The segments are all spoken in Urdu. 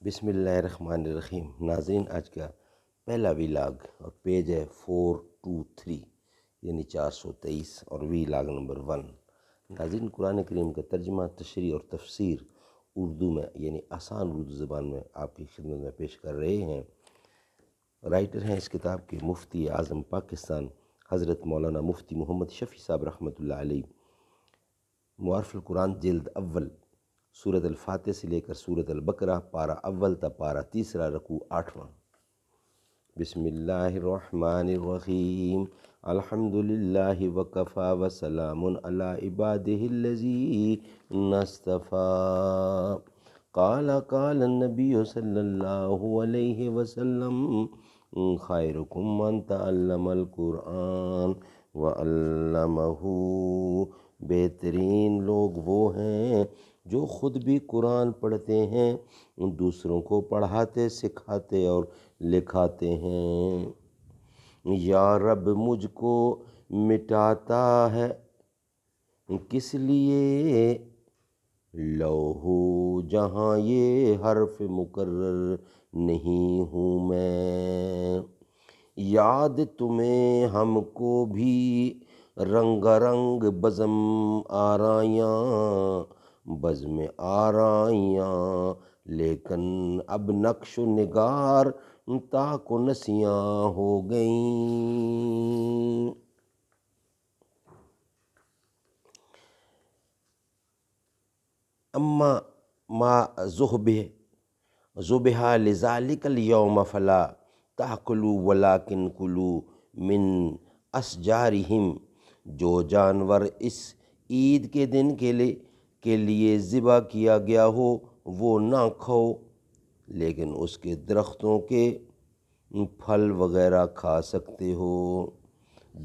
بسم اللہ الرحمن الرحیم۔ ناظرین، آج کا پہلا ویلاگ اور پیج ہے 423 یعنی 423 اور ویلاگ نمبر 1۔ ناظرین، قرآن کریم کا ترجمہ، تشریح اور تفسیر اردو میں یعنی آسان اردو زبان میں آپ کی خدمت میں پیش کر رہے ہیں۔ رائٹر ہیں اس کتاب کے مفتی اعظم پاکستان حضرت مولانا مفتی محمد شفیع صاحب رحمۃ اللہ علیہ۔ معارف القرآن جلد اول، سورۃ الفاتح سے لے کر سورۃ البقرہ، پارہ اول تا پارہ تیسرا، رکوع 8واں۔ بسم اللہ الرحمن الرحیم۔ الحمد للہ وکفی وسلام علی عبادہ الذین اصطفی۔ قال النبی صلی اللہ علیہ وسلم خیرکم من تعلم القرآن وعلمہ۔ بہترین لوگ وہ ہیں جو خود بھی قرآن پڑھتے ہیں، دوسروں کو پڑھاتے، سکھاتے اور لکھاتے ہیں۔ یا رب، مجھ کو مٹاتا ہے کس لیے لوح جہاں یہ حرف مقرر نہیں ہوں میں۔ یاد تمہیں ہم کو بھی رنگ رنگ بزم آرائیاں، بزم آرائیاں، لیکن اب نقش و نگار طاق و نسیاں ہو گئیں۔ اما ما ذبح لذالک اليوم فلا تاکلوا ولکن کلوا من اشجارہم۔ جو جانور اس عید کے دن کے لیے ذبح کیا گیا ہو وہ نہ کھاؤ، لیکن اس کے درختوں کے پھل وغیرہ کھا سکتے ہو۔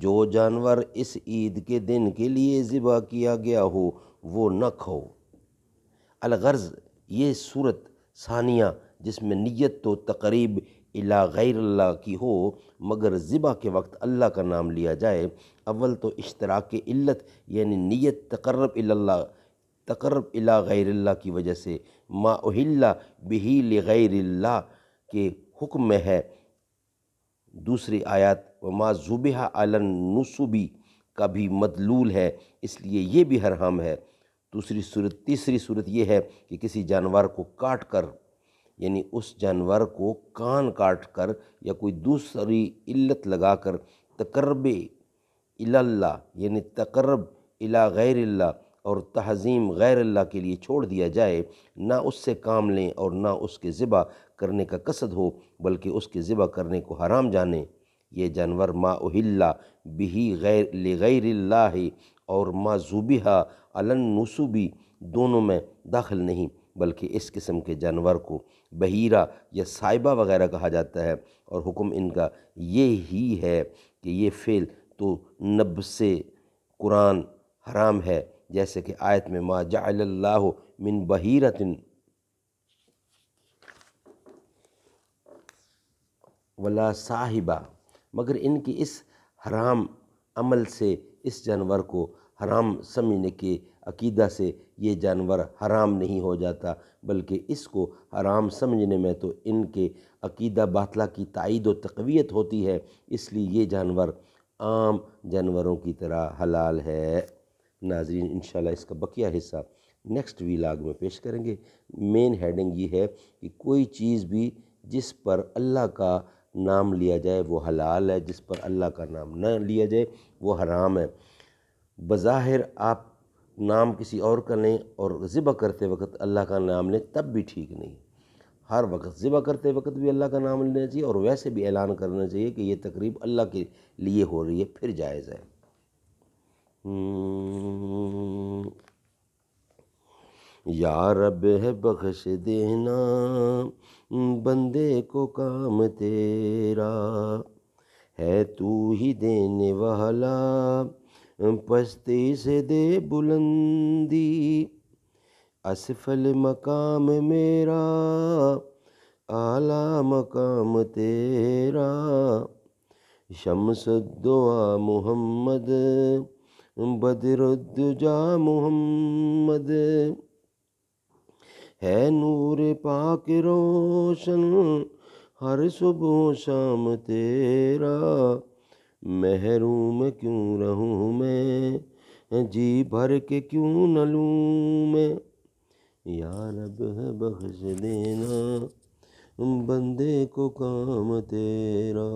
جو جانور اس عید کے دن کے لیے ذبح کیا گیا ہو وہ نہ کھاؤ۔ الغرض یہ صورت ثانیہ جس میں نیت تو تقریب الی غیر اللہ کی ہو مگر ذبح کے وقت اللہ کا نام لیا جائے۔ اول تو اشتراک علت یعنی نیت تقرب الی غیر اللہ کی وجہ سے ما اہل بہ لغیر اللہ کے حکم میں ہے۔ دوسری آیات وما ذبح علی النصب کا بھی مدلول ہے، اس لیے یہ بھی حرام ہے۔ تیسری صورت یہ ہے کہ کسی جانور کو کاٹ کر یعنی اس جانور کو کان کاٹ کر یا کوئی دوسری علت لگا کر تقرب الی اللہ یعنی تقرب الی غیر اللہ اور تعظیم غیر اللہ کے لیے چھوڑ دیا جائے، نہ اس سے کام لیں اور نہ اس کے ذبح کرنے کا قصد ہو بلکہ اس کے ذبح کرنے کو حرام جانیں۔ یہ جانور ما اہل بہ لغیر اللہ اور ما ذبح علی النصب دونوں میں داخل نہیں، بلکہ اس قسم کے جانور کو بحیرہ یا سائبہ وغیرہ کہا جاتا ہے، اور حکم ان کا یہ ہی ہے کہ یہ فعل تو نبض قرآن حرام ہے، جیسے کہ آیت میں ما جعل اللہ من بحیرۃ ولا صاحبہ، مگر ان کی اس حرام عمل سے اس جانور کو حرام سمجھنے کے عقیدہ سے یہ جانور حرام نہیں ہو جاتا، بلکہ اس کو حرام سمجھنے میں تو ان کے عقیدہ باطلہ کی تائید و تقویت ہوتی ہے، اس لیے یہ جانور عام جانوروں کی طرح حلال ہے۔ ناظرین، انشاءاللہ اس کا بقیہ حصہ نیکسٹ ویلاگ میں پیش کریں گے۔ مین ہیڈنگ یہ ہے کہ کوئی چیز بھی جس پر اللہ کا نام لیا جائے وہ حلال ہے، جس پر اللہ کا نام نہ لیا جائے وہ حرام ہے۔ بظاہر آپ نام کسی اور کا لیں اور ذبح کرتے وقت اللہ کا نام لیں تب بھی ٹھیک نہیں۔ ہر وقت ذبح کرتے وقت بھی اللہ کا نام لینا چاہیے اور ویسے بھی اعلان کرنا چاہیے کہ یہ تقریب اللہ کے لیے ہو رہی ہے، پھر جائز ہے۔ یا رب ہے بخش دینا بندے کو کام تیرا، ہے تو ہی دینے والا پستی سے دے بلندی، اسفل مقام میرا اعلیٰ مقام تیرا، شمس الدعا محمد بدر الدجا محمد، ہے نور پاک روشن ہر صبح و شام تیرا، محروم کیوں رہوں میں، جی بھر کے کیوں نہ لوں میں، یا رب ہے بخش دینا بندے کو کام تیرا۔